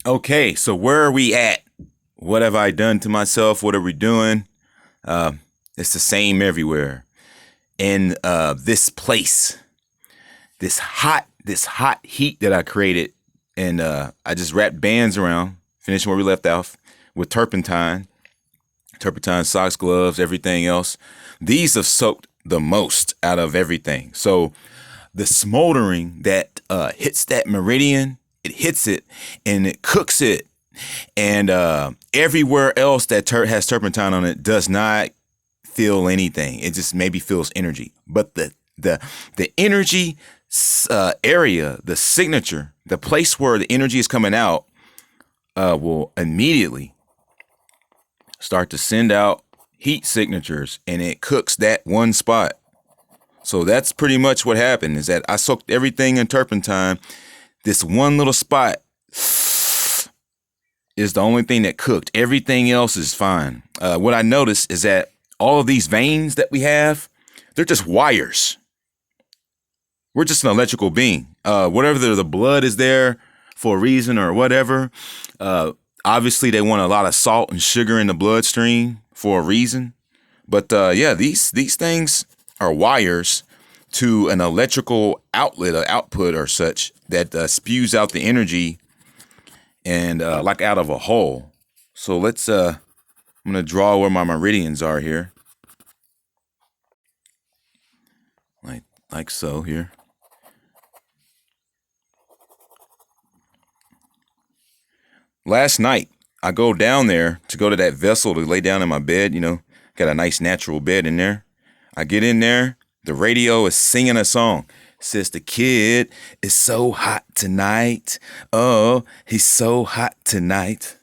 Okay, so where are we at? What have I done to myself? What are we doing? It's the same everywhere. In this place, this hot heat that I created, and I just wrapped bands around, finishing where we left off with turpentine socks, gloves, everything else. These have soaked the most out of everything. So the smoldering that hits that meridian, it hits it and it cooks it. And everywhere else that has turpentine on it does not feel anything. It just maybe feels energy. But the energy area, the signature, the place where the energy is coming out, will immediately start to send out heat signatures, and it cooks that one spot. So that's pretty much what happened, is that I soaked everything in turpentine. This one little spot is the only thing that cooked. Everything else is fine. What I noticed is that all of these veins that we have, they're just wires. We're just an electrical being. Whatever the blood is there for a reason or whatever. Obviously, they want a lot of salt and sugar in the bloodstream for a reason. But yeah, these things are wires to an electrical outlet or output or such that spews out the energy and like out of a hole. So let's I'm gonna draw where my meridians are here, like so here. Last night I go down there to go to that vessel to lay down in my bed. Got a nice natural bed in there. I get in there, the radio is singing a song. It says the kid is so hot tonight. Oh, he's so hot tonight.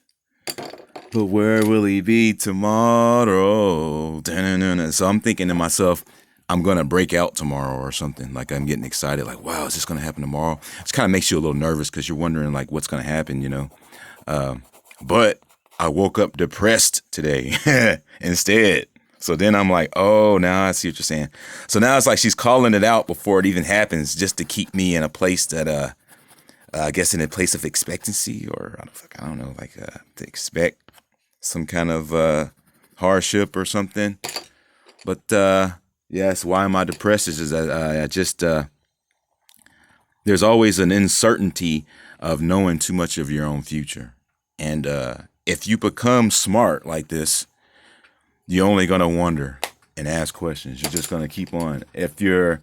But where will he be tomorrow? Da-na-na-na. So I'm thinking to myself, I'm going to break out tomorrow or something. Like, I'm getting excited. Like, wow, is this going to happen tomorrow? It kind of makes you a little nervous because you're wondering, like, what's going to happen. But I woke up depressed today instead. So then I'm like, oh, now I see what you're saying. So now it's like she's calling it out before it even happens, just to keep me in a place that, I guess in a place of expectancy, or I don't know, like to expect some kind of hardship or something. But yes, why am I depressed? Is that I just there's always an uncertainty of knowing too much of your own future, and if you become smart like this, you're only gonna wonder and ask questions. You're just gonna keep on. If you're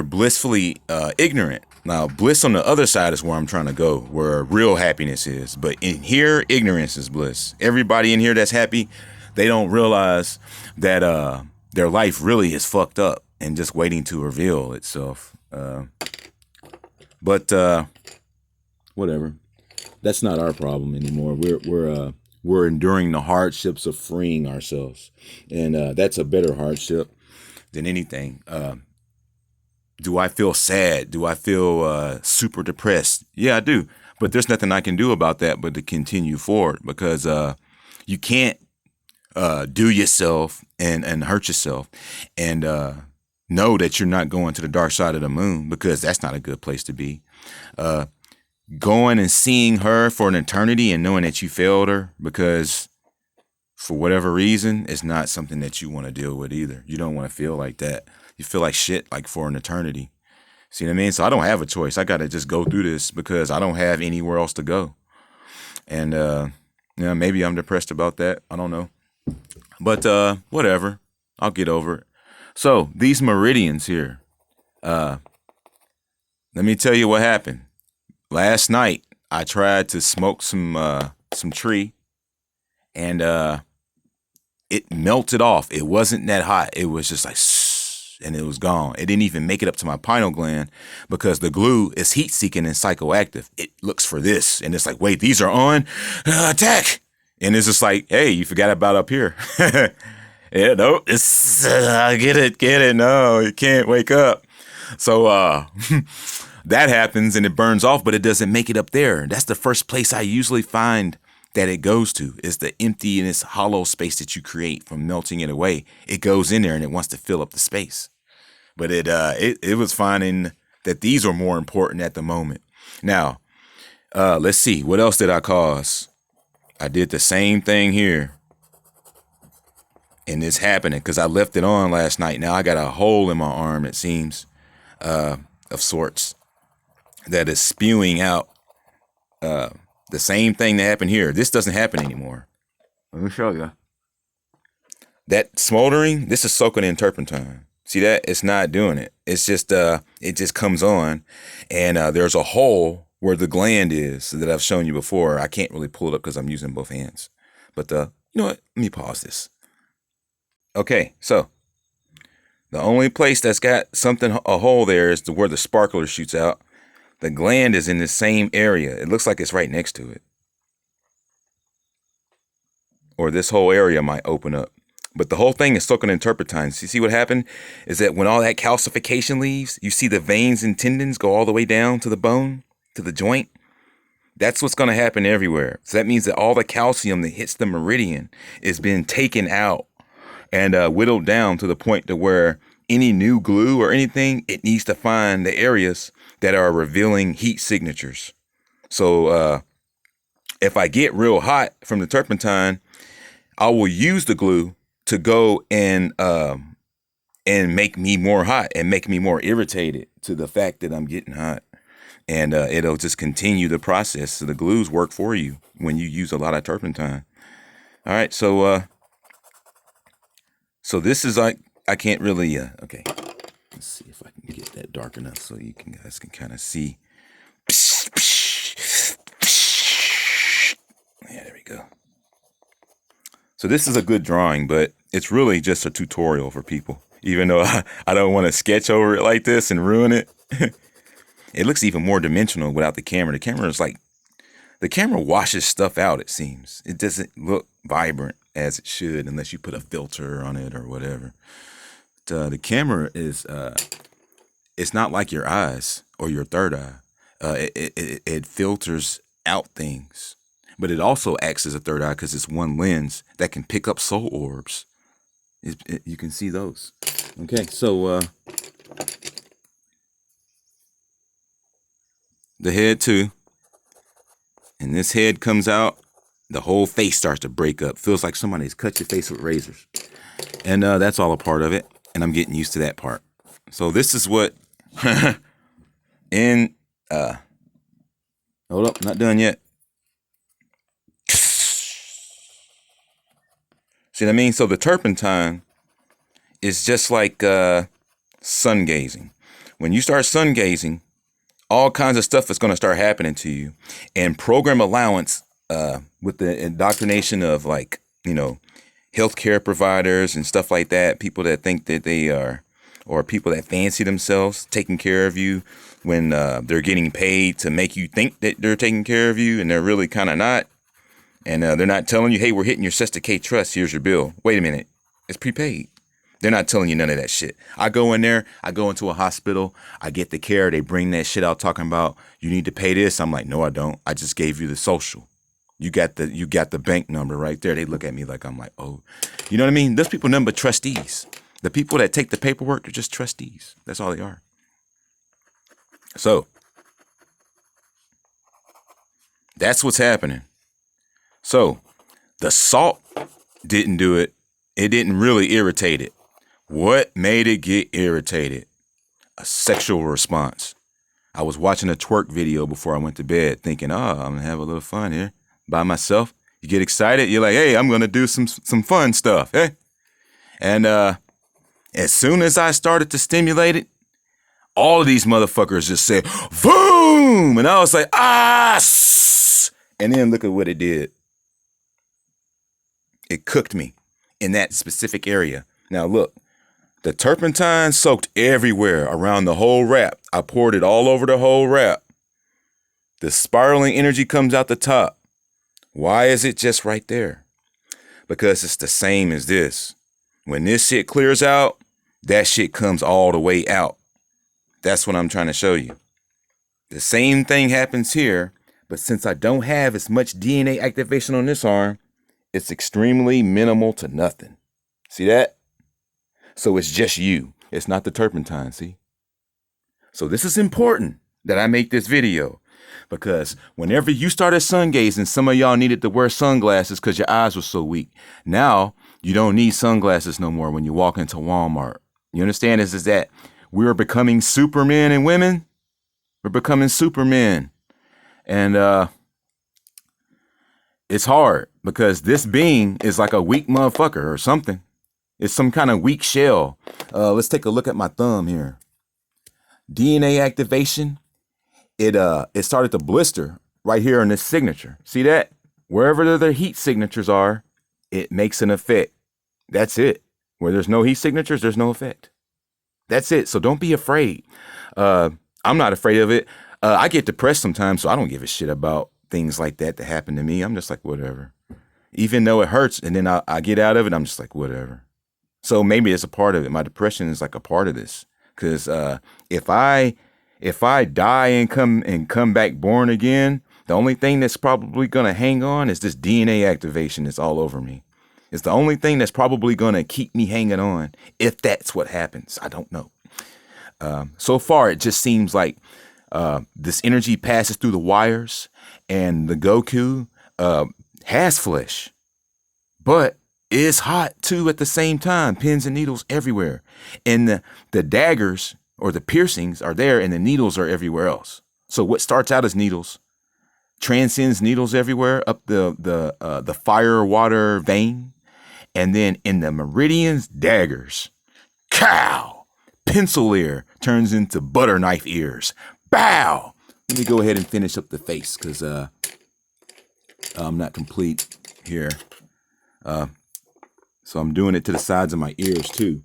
blissfully ignorant. Now, bliss on the other side is where I'm trying to go, where real happiness is. But in here, ignorance is bliss. Everybody in here that's happy, they don't realize that their life really is fucked up and just waiting to reveal itself. But whatever. That's not our problem anymore. We're enduring the hardships of freeing ourselves, and that's a better hardship than anything. Do I feel sad? Do I feel super depressed? Yeah, I do. But there's nothing I can do about that but to continue forward, because you can't do yourself and hurt yourself and know that you're not going to the dark side of the moon, because that's not a good place to be. Going and seeing her for an eternity and knowing that you failed her because for whatever reason is not something that you want to deal with either. You don't want to feel like that. You feel like shit like for an eternity. See what I mean? So I don't have a choice. I got to just go through this because I don't have anywhere else to go. And maybe I'm depressed about that. I don't know. But whatever. I'll get over it. So these meridians here, let me tell you what happened. Last night I tried to smoke some tree, and it melted off. It wasn't that hot. It was just like, and it was gone. It didn't even make it up to my pineal gland because the glue is heat seeking and psychoactive. It looks for this, and it's like, wait, these are on, attack. And it's just like, hey, you forgot about up here. Yeah, no, it's get it. No, you can't wake up. So that happens and it burns off, but it doesn't make it up there. That's the first place I usually find that it goes to, is the empty and this hollow space that you create from melting it away. It goes in there and it wants to fill up the space. But it was finding that these are more important at the moment. Now, Let's see. What else did I cause? I did the same thing here. And it's happening because I left it on last night. Now I got a hole in my arm, it seems, of sorts, that is spewing out the same thing that happened here. This doesn't happen anymore. Let me show you. That smoldering, this is soaking in turpentine. See that? It's not doing it. It's just, it just comes on. And there's a hole where the gland is that I've shown you before. I can't really pull it up because I'm using both hands. But you know what? Let me pause this. Okay, so the only place that's got something, a hole there, is where the sparkler shoots out. The gland is in the same area. It looks like it's right next to it. Or this whole area might open up. But the whole thing is soaking in turpentine. So you see what happened? Is that when all that calcification leaves, you see the veins and tendons go all the way down to the bone, to the joint. That's what's going to happen everywhere. So that means that all the calcium that hits the meridian is being taken out and whittled down to the point to where any new glue or anything, it needs to find the areas that are revealing heat signatures. So if I get real hot from the turpentine, I will use the glue to go and make me more hot and make me more irritated to the fact that I'm getting hot. And it'll just continue the process. So the glues work for you when you use a lot of turpentine. All right, so this is like, I can't really, okay. Let's see if I can get that dark enough so you guys can kind of see. Yeah, there we go. So this is a good drawing, but it's really just a tutorial for people. Even though I don't want to sketch over it like this and ruin it. It looks even more dimensional without the camera. The camera is like, the camera washes stuff out, it seems. It doesn't look vibrant as it should unless you put a filter on it or whatever. But, the camera is, it's not like your eyes or your third eye. It filters out things. But it also acts as a third eye because it's one lens that can pick up soul orbs. You can see those. Okay, so the head too. And this head comes out, the whole face starts to break up. Feels like somebody's cut your face with razors. And that's all a part of it. And I'm getting used to that part. So this is what hold up, not done yet. See what I mean? So the turpentine is just like sun gazing. When you start sun gazing, all kinds of stuff is going to start happening to you. And program allowance with the indoctrination of, like, you know, healthcare providers and stuff like that, people that think that they are, or people that fancy themselves taking care of you when they're getting paid to make you think that they're taking care of you and they're really kind of not. And they're not telling you, hey, we're hitting your Sesta K Trust. Here's your bill. Wait a minute. It's prepaid. They're not telling you none of that shit. I go in there. I go into a hospital. I get the care. They bring that shit out talking about, you need to pay this. I'm like, no, I don't. I just gave you the social. You got the bank number right there. They look at me like I'm like, oh, you know what I mean? Those people, nothing but trustees. The people that take the paperwork, they're just trustees. That's all they are. So that's what's happening. So the salt didn't do it. It didn't really irritate it. What made it get irritated? A sexual response. I was watching a twerk video before I went to bed thinking, oh, I'm going to have a little fun here by myself. You get excited. You're like, hey, I'm going to do some fun stuff. Eh? And as soon as I started to stimulate it, all of these motherfuckers just said, boom. And I was like, ah. And then look at what it did. It cooked me in that specific area. Now look, the turpentine soaked everywhere around the whole wrap. I poured it all over the whole wrap. The spiraling energy comes out the top. Why is it just right there? Because it's the same as this. When this shit clears out, that shit comes all the way out. That's what I'm trying to show you. The same thing happens here, but since I don't have as much DNA activation on this arm, it's extremely minimal to nothing. See that? So it's just you. It's not the turpentine, see? So this is important that I make this video Because whenever you started sun gazing, some of y'all needed to wear sunglasses because your eyes were so weak. Now you don't need sunglasses no more when you walk into Walmart. You understand? Is that we are becoming supermen and women. We're becoming supermen. And it's hard because this being is like a weak motherfucker or something. It's some kind of weak shell. Let's take a look at my thumb here. DNA activation. It started to blister right here on this signature. See that? Wherever the heat signatures are, it makes an effect. That's it. Where there's no heat signatures, there's no effect. That's it. So don't be afraid. I'm not afraid of it. I get depressed sometimes, so I don't give a shit about things like that happen to me. I'm just like, whatever. Even though it hurts, and then I get out of it, I'm just like, whatever. So maybe it's a part of it. My depression is like a part of this. Because if I die and come back born again, the only thing that's probably gonna hang on is this DNA activation that's all over me. It's the only thing that's probably gonna keep me hanging on if that's what happens. I don't know. So far, it just seems like this energy passes through the wires, and the Goku has flesh, but is hot too at the same time. Pins and needles everywhere, and the daggers or the piercings are there, and the needles are everywhere else. So what starts out as needles transcends needles everywhere up the fire water vein, and then in the meridians, daggers. Cow! Pencil ear turns into butter knife ears. Bow! Let me go ahead and finish up the face because I'm not complete here. So I'm doing it to the sides of my ears too,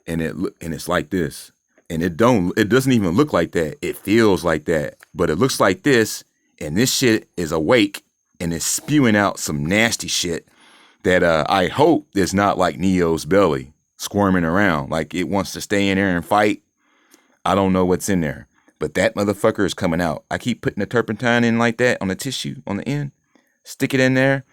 and it's like this, and it doesn't even look like that. It feels like that, but it looks like this, and this shit is awake and is spewing out some nasty shit that I hope is not like Neo's belly squirming around like it wants to stay in there and fight. I don't know what's in there, but that motherfucker is coming out. I keep putting the turpentine in like that on the tissue on the end, stick it in there.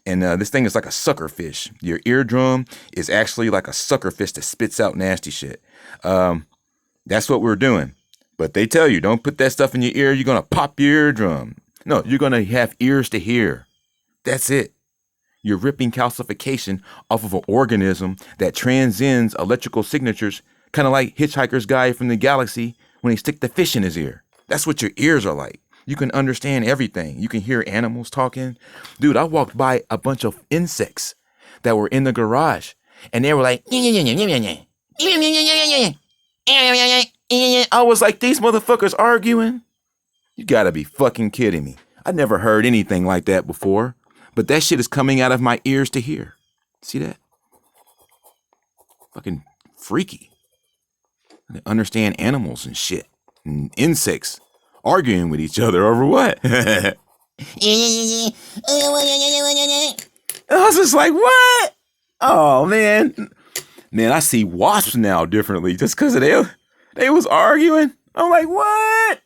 And this thing is like a sucker fish. Your eardrum is actually like a sucker fish that spits out nasty shit. That's what we're doing. But they tell you, don't put that stuff in your ear. You're going to pop your eardrum. No, you're going to have ears to hear. That's it. You're ripping calcification off of an organism that transcends electrical signatures, kind of like Hitchhiker's Guide from the Galaxy when he stick the fish in his ear. That's what your ears are like. You can understand everything. You can hear animals talking. Dude, I walked by a bunch of insects that were in the garage, and they were like, I was like, these motherfuckers arguing? You gotta be fucking kidding me. I never heard anything like that before, but that shit is coming out of my ears to hear. See that? Fucking freaky. I can understand animals and shit, and insects arguing with each other over what? I was just like, what? Oh, man. Man, I see wasps now differently just because they was arguing. I'm like, what?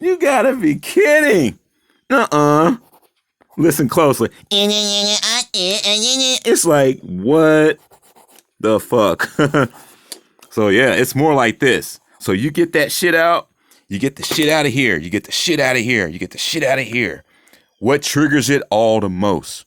You gotta be kidding. Listen closely. It's like, what the fuck? So, yeah, it's more like this. So you get that shit out. You get the shit out of here. You get the shit out of here. You get the shit out of here. What triggers it all the most?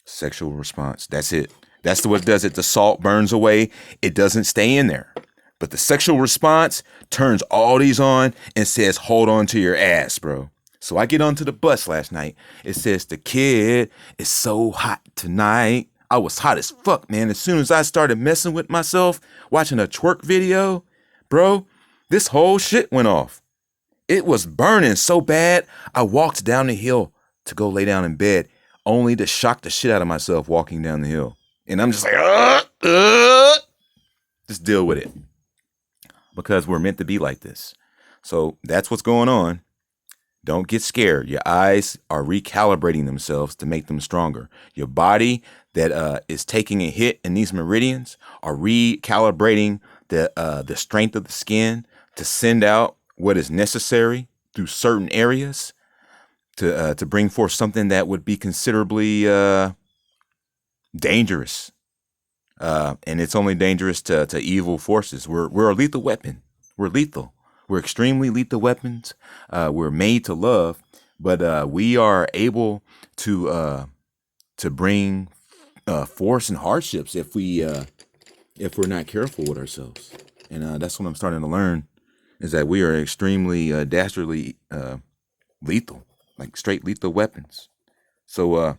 Sexual response. That's it. That's what does it. The salt burns away. It doesn't stay in there. But the sexual response turns all these on and says, hold on to your ass, bro. So I get onto the bus last night. It says, the kid is so hot tonight. I was hot as fuck, man. As soon as I started messing with myself, watching a twerk video, bro, this whole shit went off. It was burning so bad, I walked down the hill to go lay down in bed, only to shock the shit out of myself walking down the hill. And I'm just like, just deal with it. Because we're meant to be like this. So that's what's going on. Don't get scared. Your eyes are recalibrating themselves to make them stronger. Your body that is taking a hit in these meridians are recalibrating the strength of the skin to send out what is necessary through certain areas to bring forth something that would be considerably dangerous. And it's only dangerous to evil forces. We're a lethal weapon. We're lethal. We're extremely lethal weapons. We're made to love, but we are able to bring force and hardships if we're not careful with ourselves. And that's what I'm starting to learn, is that we are extremely dastardly lethal, like straight lethal weapons. So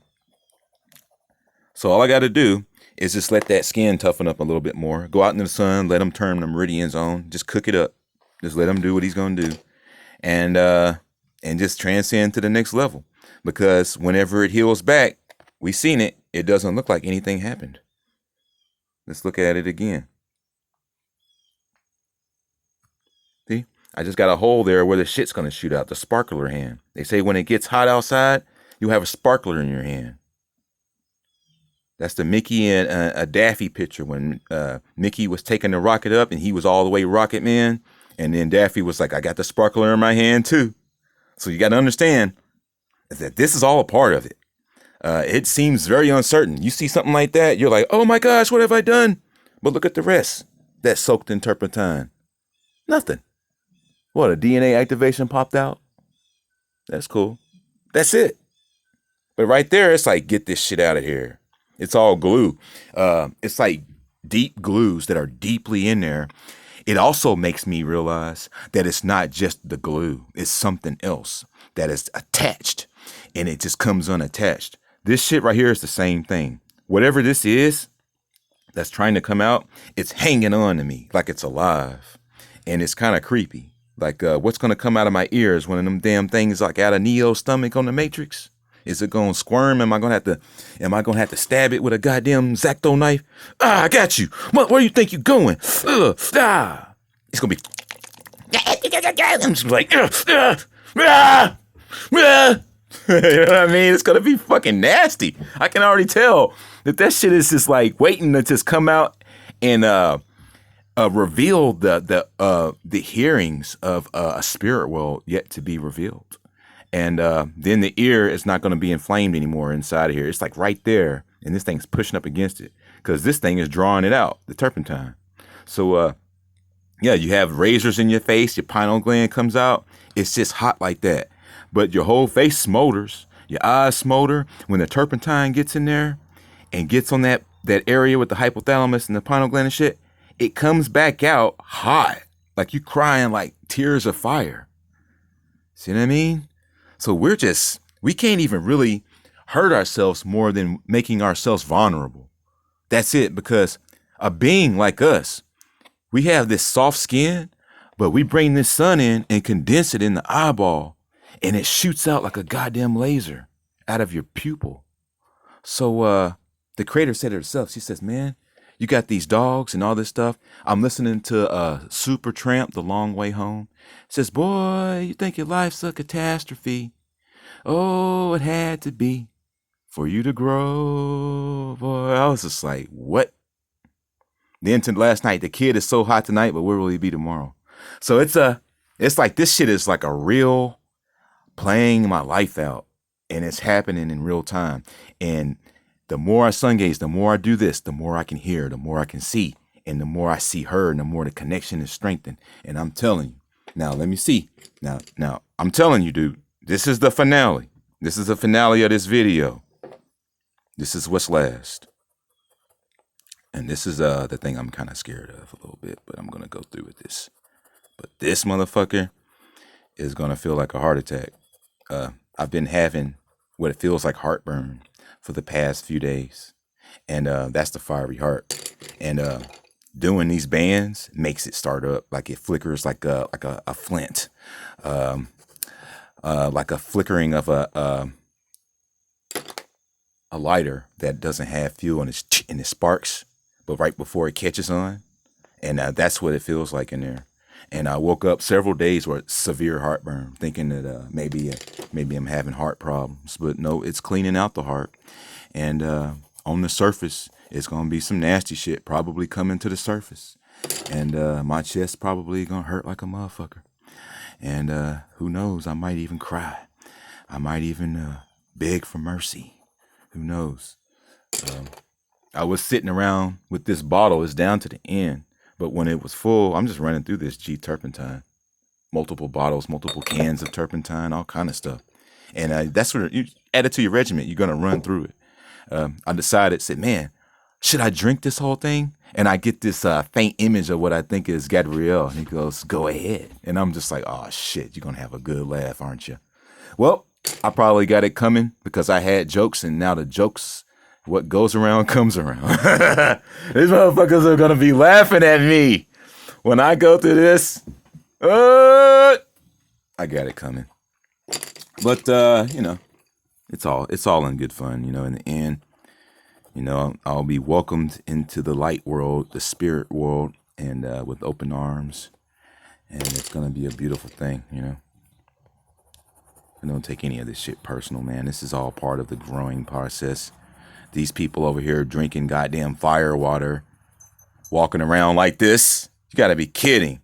so all I got to do is just let that skin toughen up a little bit more. Go out in the sun, let him turn the meridians on, just cook it up. Just let him do what he's gonna do, and just transcend to the next level. Because whenever it heals back, we seen it. It doesn't look like anything happened. Let's look at it again. See, I just got a hole there where the shit's gonna shoot out. The sparkler hand. They say when it gets hot outside, you have a sparkler in your hand. That's the Mickey and a Daffy picture when Mickey was taking the rocket up and he was all the way Rocket Man. And then Daffy was like, I got the sparkler in my hand too. So you got to understand that this is all a part of it. It seems very uncertain. You see something like that, you're like, oh my gosh, what have I done? But look at the rest. That soaked in turpentine. Nothing. What, a DNA activation popped out? That's cool. That's it. But right there, it's like, get this shit out of here. It's all glue. It's like deep glues that are deeply in there. It also makes me realize that it's not just the glue. It's something else that is attached, and it just comes unattached. This shit right here is the same thing. Whatever this is that's trying to come out, it's hanging on to me like it's alive, and it's kind of creepy. Like what's going to come out of my ears? One of them damn things like out of Neo's stomach on the Matrix? Is it going to squirm? Am I going to have to stab it with a goddamn X-Acto knife? Ah, I got you. Where do you think you're going? It's going to be... I'm just like... You know what I mean? It's going to be fucking nasty. I can already tell that shit is just like waiting to just come out and reveal the hearings of a spirit world yet to be revealed. And then the ear is not going to be inflamed anymore inside of here. It's like right there. And this thing's pushing up against it because this thing is drawing it out, the turpentine. So, yeah, you have razors in your face. Your pineal gland comes out. It's just hot like that. But your whole face smolders. Your eyes smolder. When the turpentine gets in there and gets on that area with the hypothalamus and the pineal gland and shit, it comes back out hot. Like you crying like tears of fire. See what I mean? So we can't even really hurt ourselves more than making ourselves vulnerable. That's it, because a being like us, we have this soft skin, but we bring this sun in and condense it in the eyeball, and it shoots out like a goddamn laser out of your pupil. So the creator said it herself. She says, man, you got these dogs and all this stuff. I'm listening to Super Tramp, The Long Way Home. Says, boy, you think your life's a catastrophe. Oh, it had to be for you to grow. Boy, I was just like, what? Then to last night, the kid is so hot tonight, but where will he be tomorrow? So it's like this shit is like a real playing my life out, and it's happening in real time. And the more I sun gaze, the more I do this, the more I can hear, the more I can see, and the more I see her, and the more the connection is strengthened. And I'm telling you, now let me see. Now I'm telling you, dude, this is the finale. This is the finale of this video. This is what's last. And this is the thing I'm kind of scared of a little bit, but I'm gonna go through with this. But this motherfucker is gonna feel like a heart attack. I've been having what it feels like heartburn for the past few days, and that's the fiery heart. And doing these bands makes it start up, like it flickers like a flint, like a flickering of a lighter that doesn't have fuel and it sparks, but right before it catches on, and that's what it feels like in there. And I woke up several days with severe heartburn, thinking that maybe I'm having heart problems, but no, it's cleaning out the heart. And on the surface, it's gonna be some nasty shit probably coming to the surface, and my chest probably gonna hurt like a motherfucker. And who knows? I might even cry. I might even beg for mercy. Who knows? I was sitting around with this bottle. It's down to the end. But when it was full, I'm just running through this G turpentine. multiple bottles, multiple cans of turpentine, all kind of stuff. And that's what you add it to your regimen. You're going to run through it. I decided, said, man, should I drink this whole thing? And I get this faint image of what I think is Gabrielle. And he goes, go ahead. And I'm just like, oh, shit, you're going to have a good laugh, aren't you? Well, I probably got it coming because I had jokes, and now the jokes, what goes around comes around. These motherfuckers are going to be laughing at me when I go through this. I got it coming. But, you know, it's all in good fun. You know, in the end, you know, I'll be welcomed into the light world, the spirit world, and with open arms. And it's going to be a beautiful thing, you know. I don't take any of this shit personal, man. This is all part of the growing process. These people over here drinking goddamn fire water, walking around like this. You got to be kidding.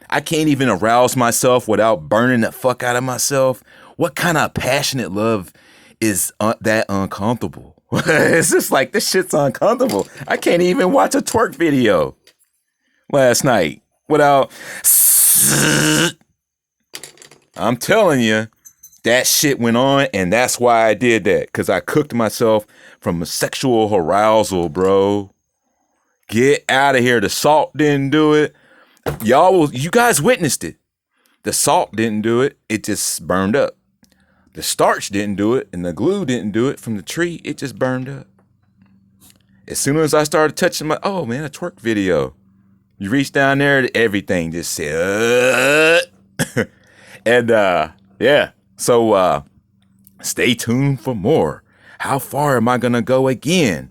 I can't even arouse myself without burning the fuck out of myself. What kind of passionate love is that uncomfortable? It's just like, this shit's uncomfortable. I can't even watch a twerk video last night without... I'm telling you, that shit went on, and that's why I did that, because I cooked myself from a sexual arousal, bro. Get out of here. The salt didn't do it. You guys witnessed it. The salt didn't do it. It just burned up. The starch didn't do it, and the glue didn't do it from the tree. It just burned up. As soon as I started touching oh man, a twerk video. You reach down there, everything just said, and yeah. So stay tuned for more. How far am I gonna go again?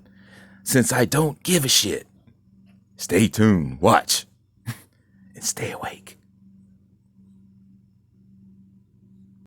Since I don't give a shit. Stay tuned, watch, and stay awake.